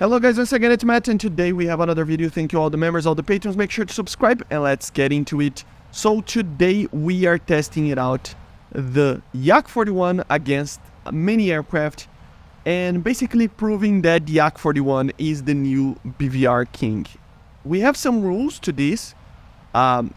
Hello guys, once again it's Matt, and today we have another video. Thank you all the members, all the patrons. Make sure to subscribe and let's get into it. So today we are testing it out, the Yak-41 against many aircraft, and basically proving that the Yak-41 is the new BVR king. We have some rules to this.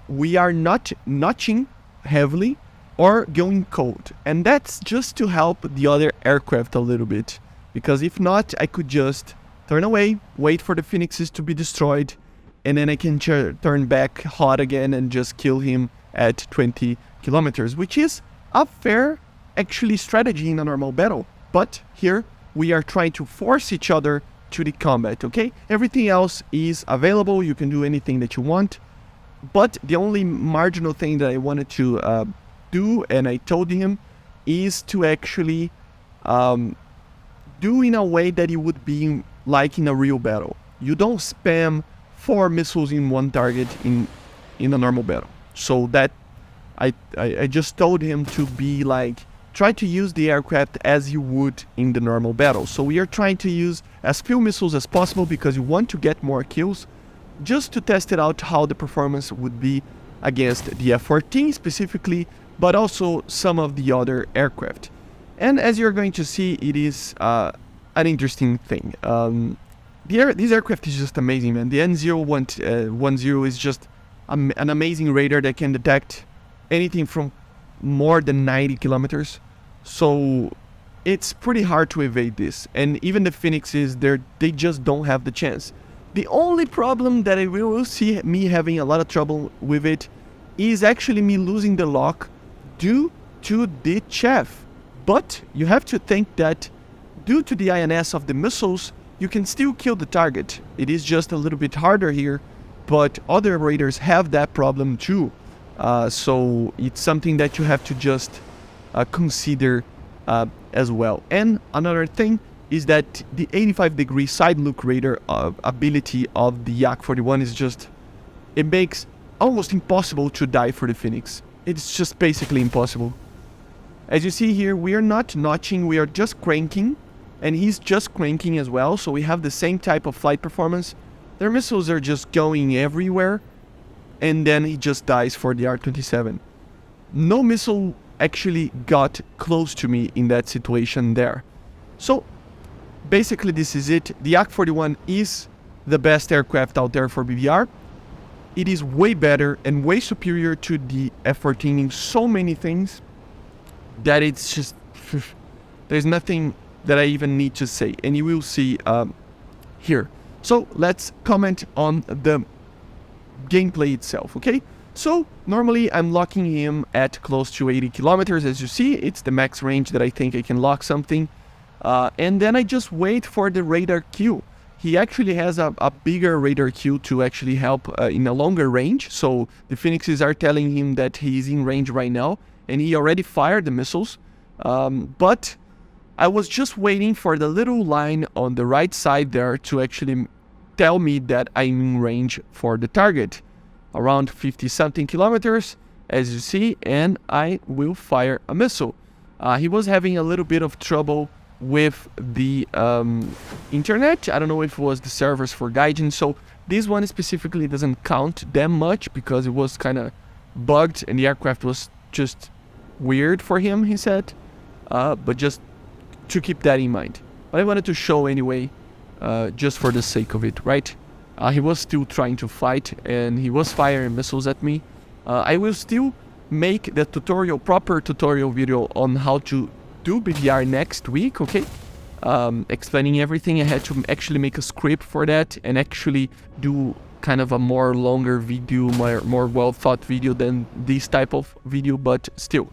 We are not notching heavily or going cold, and that's just to help the other aircraft a little bit, because if not, I could just turn away, wait for the Phoenixes to be destroyed, and then I can turn back hot again and just kill him at 20 kilometers, which is a fair, actually, strategy in a normal battle. But here, we are trying to force each other to the combat, okay? Everything else is available, you can do anything that you want, but the only marginal thing that I wanted to do, and I told him, is to actually do in a way that it would be like in a real battle. You don't spam 4 missiles in one target in a normal battle. So that I just told him to be like, try to use the aircraft as you would in the normal battle. So we are trying to use as few missiles as possible because you want to get more kills, just to test it out how the performance would be against the F-14 specifically, but also some of the other aircraft. And as you're going to see, it is an interesting thing. This aircraft is just amazing, man. The N010 is just an amazing radar that can detect anything from more than 90 kilometers. So it's pretty hard to evade this. And even the Phoenixes, they just don't have the chance. The only problem that I will see me having a lot of trouble with it is actually me losing the lock due to the chaff. But you have to think that due to the INS of the missiles, you can still kill the target. It is just a little bit harder here, but other raiders have that problem too. So it's something that you have to just consider as well. And another thing is that the 85-degree side look radar ability of the Yak-41 is just, it makes almost impossible to die for the Phoenix. It's just basically impossible. As you see here, we are not notching, we are just cranking, and he's just cranking as well, so we have the same type of flight performance. Their missiles are just going everywhere, and then he just dies for the R-27. No missile actually got close to me in that situation there. So basically this is it. The Yak-41 is the best aircraft out there for BVR. It is way better and way superior to the F-14 in so many things that it's just, there's nothing that I even need to say, and you will see here. So let's comment on the gameplay itself, okay? So normally I'm locking him at close to 80 kilometers. As you see, it's the max range that I think I can lock something, and then I just wait for the radar queue. He actually has a bigger radar queue to actually help in a longer range, so the Phoenixes are telling him that he's in range right now, and he already fired the missiles, but I was just waiting for the little line on the right side there to actually tell me that I'm in range for the target, around 50-something kilometers, as you see, and I will fire a missile. He was having a little bit of trouble with the internet. I don't know if it was the servers for guidance, so this one specifically doesn't count that much because it was kind of bugged and the aircraft was just weird for him, he said, but just to keep that in mind. But I wanted to show anyway, just for the sake of it, right? He was still trying to fight and he was firing missiles at me. I will still make the proper tutorial video on how to do BVR next week, okay? Explaining everything. I had to actually make a script for that and actually do kind of a more longer video, more well thought video than this type of video, but still.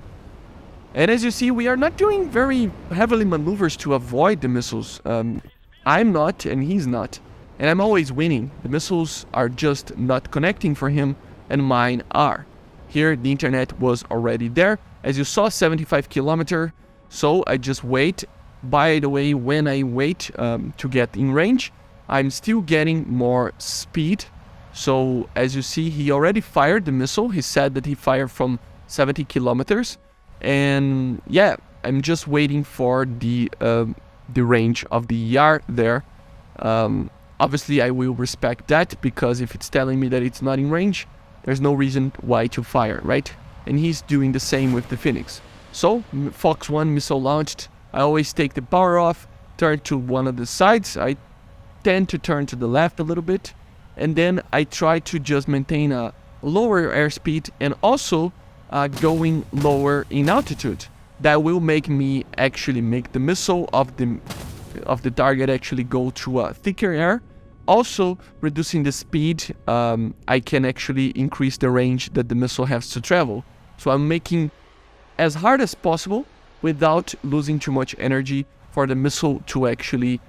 And as you see, we are not doing very heavily maneuvers to avoid the missiles. I'm not, and he's not. And I'm always winning. The missiles are just not connecting for him, and mine are. Here, the internet was already there. As you saw, 75 kilometer. So I just wait. By the way, when I wait to get in range, I'm still getting more speed. So as you see, he already fired the missile. He said that he fired from 70 kilometers. And yeah, I'm just waiting for the range of the ER there Obviously I will respect that, because if it's telling me that it's not in range, there's no reason why to fire, right? And he's doing the same with the Phoenix. So Fox 1 missile launched. I always take the power off, turn to one of the sides. I tend to turn to the left a little bit, and then I try to just maintain a lower airspeed and also going lower in altitude. That will make me actually make the missile of the target actually go through a thicker air. Also, reducing the speed, I can actually increase the range that the missile has to travel. So I'm making as hard as possible without losing too much energy for the missile to actually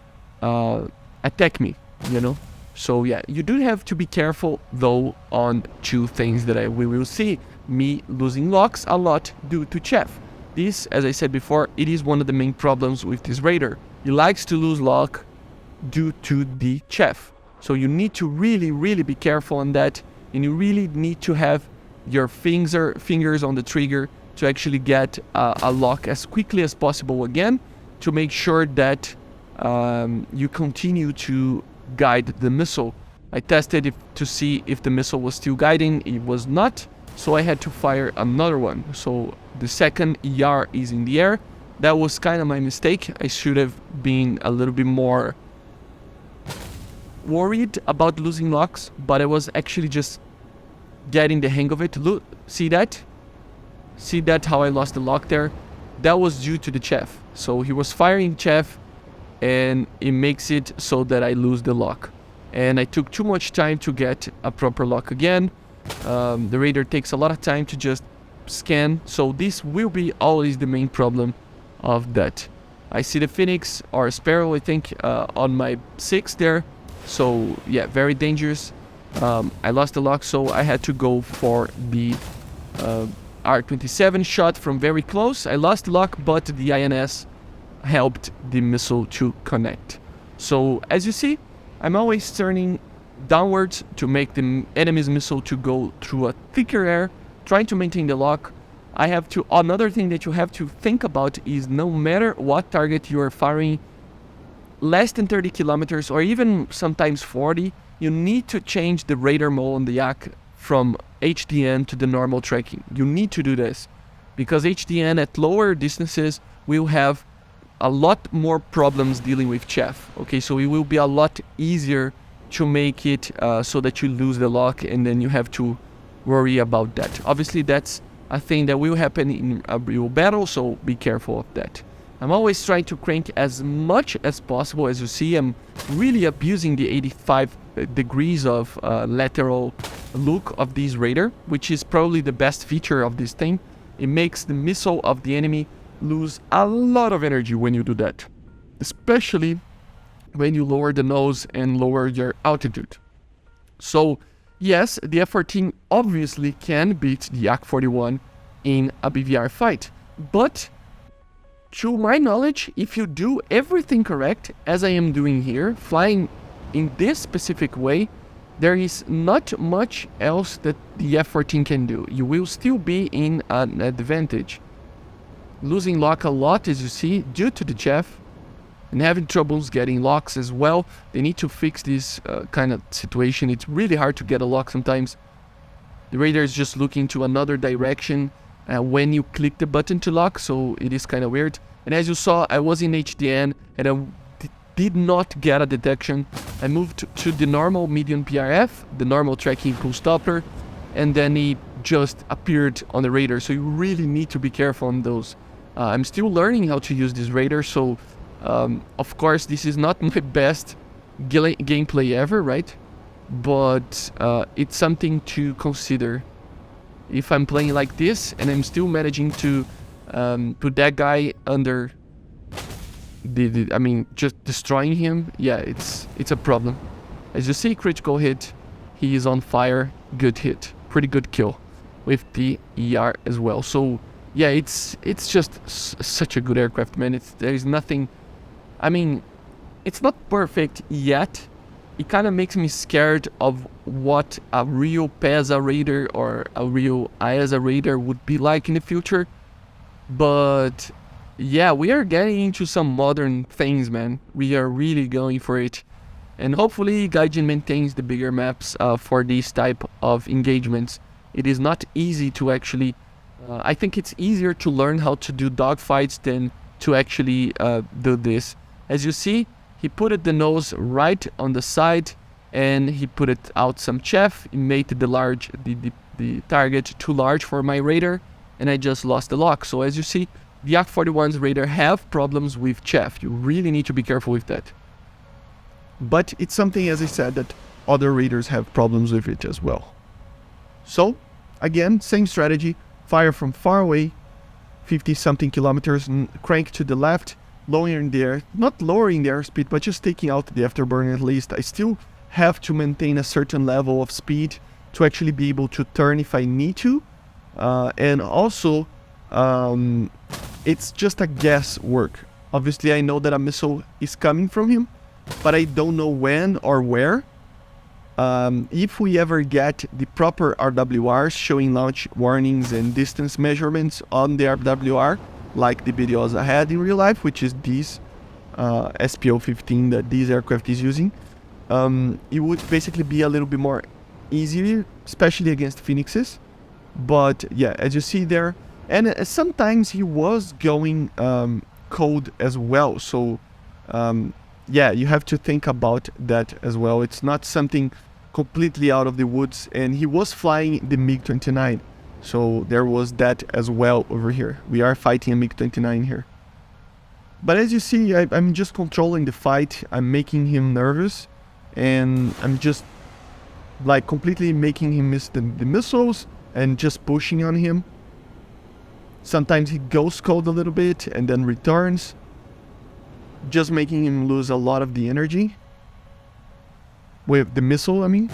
attack me, you know? So yeah, you do have to be careful though on two things that we will see. Me losing locks a lot due to chaff. This, as I said before, it is one of the main problems with this Raider. He likes to lose lock due to the chaff. So you need to really be careful on that, and you really need to have your fingers on the trigger to actually get a lock as quickly as possible again, to make sure that you continue to guide the missile. I tested it to see if the missile was still guiding. It was not, so I had to fire another one. So the second ER is in the air. That was kind of my mistake. I should have been a little bit more worried about losing locks, but I was actually just getting the hang of it. Look, see that? See that how I lost the lock there? That was due to the chaff. So he was firing chaff, and it makes it so that I lose the lock. And I took too much time to get a proper lock again. The Raider takes a lot of time to just scan, so this will be always the main problem of that. I see the Phoenix or Sparrow, I think, on my 6 there. So yeah, very dangerous. I lost the lock, so I had to go for the R27 shot from very close. I lost the lock, but the INS helped the missile to connect. So as you see, I'm always turning downwards to make the enemy's missile to go through a thicker air, trying to maintain the lock. Another thing that you have to think about is, no matter what target you are firing, less than 30 kilometers or even sometimes 40, you need to change the radar mode on the Yak from HDN to the normal tracking. You need to do this, because HDN at lower distances will have a lot more problems dealing with chaff. Okay, so it will be a lot easier to make it so that you lose the lock and then you have to worry about that. Obviously that's a thing that will happen in a real battle, so be careful of that. I'm always trying to crank as much as possible. As you see, I'm really abusing the 85 degrees of lateral look of this Raider, which is probably the best feature of this thing. It makes the missile of the enemy lose a lot of energy when you do that, especially when you lower the nose and lower your altitude. So yes, the F-14 obviously can beat the Yak-41 in a BVR fight, but to my knowledge, if you do everything correct, as I am doing here, flying in this specific way, there is not much else that the F-14 can do. You will still be in an advantage. Losing lock a lot, as you see, due to the chaff, and having troubles getting locks as well. They need to fix this kind of situation. It's really hard to get a lock sometimes. The Raider is just looking to another direction when you click the button to lock, so it is kind of weird. And as you saw, I was in HDN and I did not get a detection. I moved to the normal medium PRF, the normal tracking pull stopper, and then he just appeared on the Raider, so you really need to be careful on those. I'm still learning how to use this Raider, so of course this is not my best gameplay ever, right? But it's something to consider. If I'm playing like this and I'm still managing to put that guy under I mean, just destroying him, yeah, it's a problem. As you see, critical hit, he is on fire, good hit, pretty good kill with the ER as well. So yeah, it's just such a good aircraft, man. There is nothing, I mean, it's not perfect yet. It kind of makes me scared of what a real PESA Raider or a real IASA Raider would be like in the future. But yeah, we are getting into some modern things, man. We are really going for it. And hopefully Gaijin maintains the bigger maps for these type of engagements. It is not easy to actually, I think it's easier to learn how to do dogfights than to actually do this. As you see, he put the nose right on the side and he put it out some chaff. He made the target too large for my radar, and I just lost the lock. So as you see, the Yak-41's radar have problems with chaff. You really need to be careful with that. But it's something, as I said, that other radars have problems with it as well. So again, same strategy, fire from far away, 50 something kilometers, and crank to the left, lowering not lowering the airspeed, but just taking out the afterburner at least. I still have to maintain a certain level of speed to actually be able to turn if I need to. And also, it's just a guesswork. Obviously, I know that a missile is coming from him, but I don't know when or where. If we ever get the proper RWRs showing launch warnings and distance measurements on the RWR, like the videos I had in real life, which is this SPO-15 that this aircraft is using, it would basically be a little bit more easier, especially against Phoenixes. But yeah, as you see there, and sometimes he was going cold as well. So yeah, you have to think about that as well. It's not something completely out of the woods, and he was flying the MiG-29. So there was that as well over here. We are fighting a MiG-29 here. But as you see, I'm just controlling the fight. I'm making him nervous, and I'm just like completely making him miss the missiles and just pushing on him. Sometimes he goes cold a little bit and then returns, just making him lose a lot of the energy with the missile, I mean.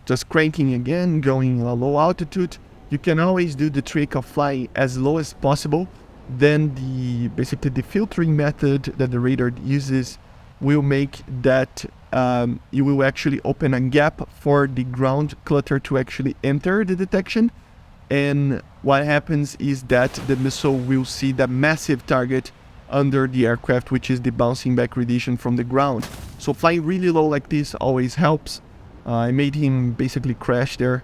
Just cranking again, going a low altitude. You can always do the trick of flying as low as possible. Then basically the filtering method that the radar uses will make that you will actually open a gap for the ground clutter to actually enter the detection. And what happens is that the missile will see the massive target under the aircraft, which is the bouncing back radiation from the ground. So flying really low like this always helps. I made him basically crash there,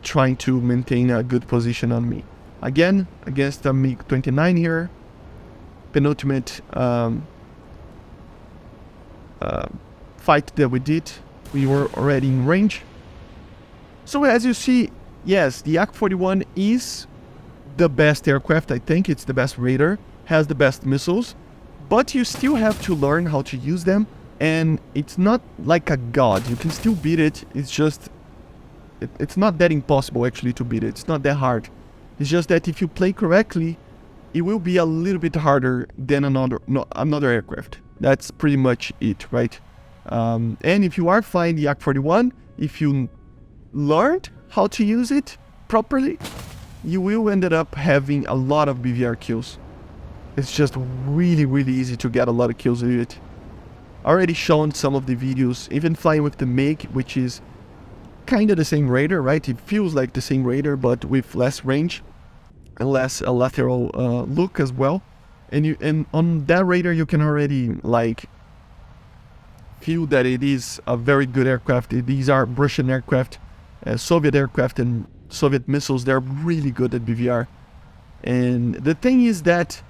trying to maintain a good position on me. Again, against the MiG-29 here, penultimate fight that we did. We were already in range. So as you see, yes, the Yak-41 is the best aircraft. I think it's the best radar, has the best missiles, but you still have to learn how to use them, and it's not like a god. You can still beat it. It's just, it's not that impossible actually to beat it. It's not that hard. It's just that if you play correctly, it will be a little bit harder than another aircraft. That's pretty much it, right? And if you are flying the Yak-41, if you learned how to use it properly, you will end up having a lot of BVR kills. It's just really, really easy to get a lot of kills with it. Already shown some of the videos, even flying with the MiG, which is kind of the same radar, right? It feels like the same radar, but with less range and less lateral look as well. And on that radar, you can already like feel that it is a very good aircraft. These are Russian aircraft, Soviet aircraft, and Soviet missiles. They're really good at BVR. And the thing is that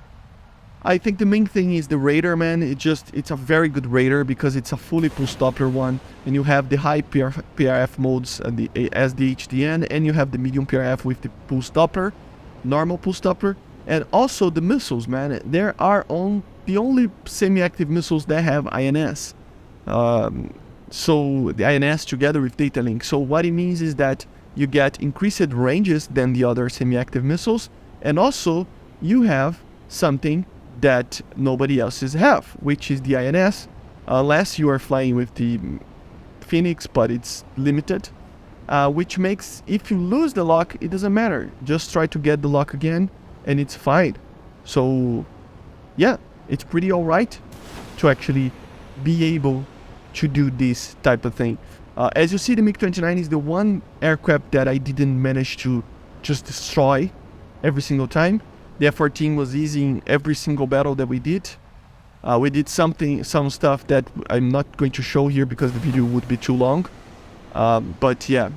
I think the main thing is the radar, man. It's a very good radar because it's a fully pulse Doppler one, and you have the high PRF modes as the HDN, and you have the medium PRF with the pulse Doppler, normal pulse Doppler, and also the missiles, man. There are the only semi-active missiles that have INS. So the INS together with data link. So what it means is that you get increased ranges than the other semi-active missiles, and also you have something that nobody else's have, which is the INS, unless you are flying with the Phoenix, but it's limited, which makes, if you lose the lock, it doesn't matter. Just try to get the lock again, and it's fine. So yeah, it's pretty alright to actually be able to do this type of thing. As you see, the MiG-29 is the one aircraft that I didn't manage to just destroy every single time. The F-14 was easy in every single battle that we did. We did some stuff that I'm not going to show here because the video would be too long. But yeah,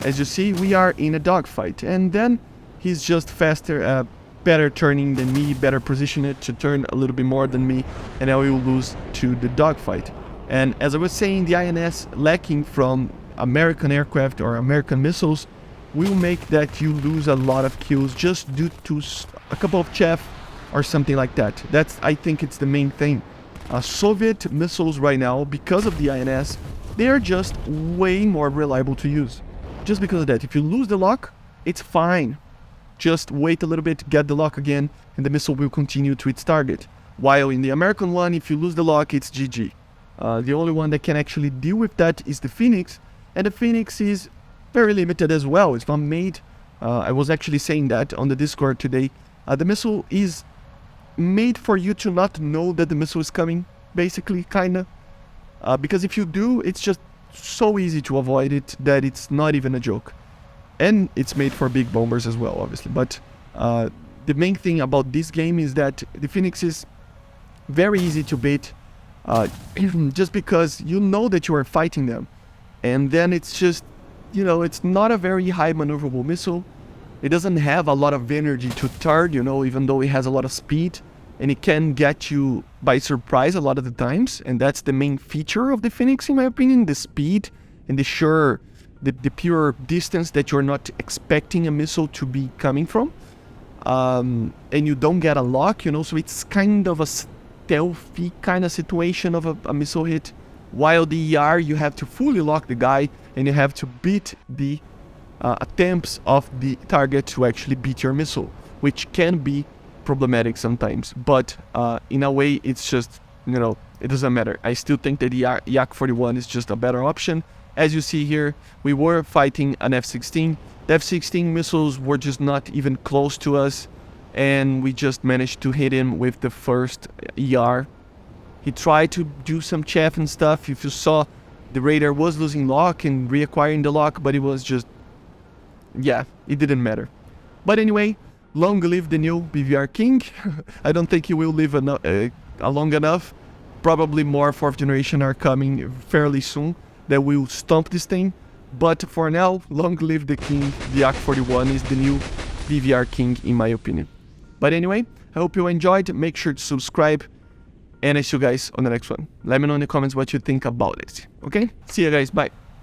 as you see, we are in a dogfight, and then he's just faster, better turning than me, better positioned to turn a little bit more than me, and I will lose to the dogfight. And as I was saying, the INS lacking from American aircraft or American missiles will make that you lose a lot of kills just due to a couple of chaff or something like that. I think it's the main thing. Soviet missiles right now, because of the INS, they are just way more reliable to use. Just because of that. If you lose the lock, it's fine. Just wait a little bit, get the lock again, and the missile will continue to its target. While in the American one, if you lose the lock, it's GG. The only one that can actually deal with that is the Phoenix, and the Phoenix is very limited as well. It's not made, I was actually saying that on the Discord today, the missile is made for you to not know that the missile is coming, basically, kinda. Because if you do, it's just so easy to avoid it that it's not even a joke. And it's made for big bombers as well, obviously. But the main thing about this game is that the Phoenix is very easy to beat, just because you know that you are fighting them. And then it's just, you know, it's not a very high maneuverable missile. It doesn't have a lot of energy to turn, you know, even though it has a lot of speed. And it can get you by surprise a lot of the times. And that's the main feature of the Phoenix, in my opinion. The speed and the pure distance that you're not expecting a missile to be coming from. And you don't get a lock, you know, so it's kind of a stealthy kind of situation of a missile hit. While the ER, you have to fully lock the guy, and you have to beat the attempts of the target to actually beat your missile, which can be problematic sometimes. But in a way, it's just, you know, it doesn't matter. I still think that the Yak-41 is just a better option. As you see here, we were fighting an F-16. The F-16 missiles were just not even close to us, and we just managed to hit him with the first ER. He tried to do some chaff and stuff. If you saw, the radar was losing lock and reacquiring the lock, but it was just, yeah, it didn't matter. But anyway, long live the new BVR King. I don't think he will live long enough. Probably more 4th generation are coming fairly soon that will stomp this thing. But for now, long live the king. The Yak-41 is the new BVR King, in my opinion. But anyway, I hope you enjoyed. Make sure to subscribe, and I see you guys on the next one. Let me know in the comments what you think about it. Okay? See you guys. Bye.